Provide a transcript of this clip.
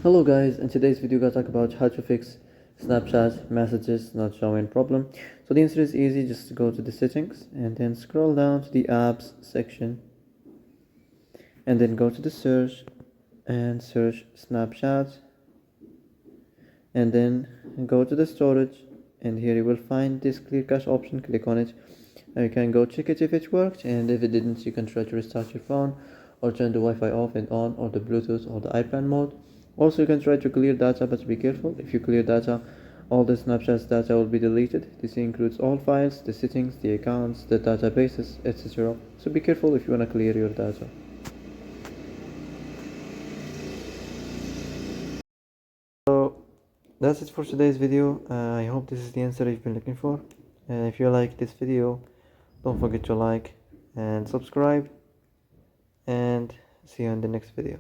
Hello guys, in today's video we're gonna talk about how to fix Snapchat messages not showing problem. So the answer is easy, just go to the settings and then scroll down to the apps section and then go to the search and search Snapchat and then go to the storage, and here you will find this clear cache option. Click on it and you can go check it if it worked, and if it didn't you can try to restart your phone or turn the Wi-Fi off and on, or the Bluetooth or the iPad mode. Also you can try to clear data, but be careful. If you clear data, all the Snapchat's data will be deleted. This includes all files, the settings, the accounts, the databases, etc. So be careful if you want to clear your data. So that's it for today's video. I hope this is the answer you've been looking for. If you like this video, don't forget to like and subscribe, and see you in the next video.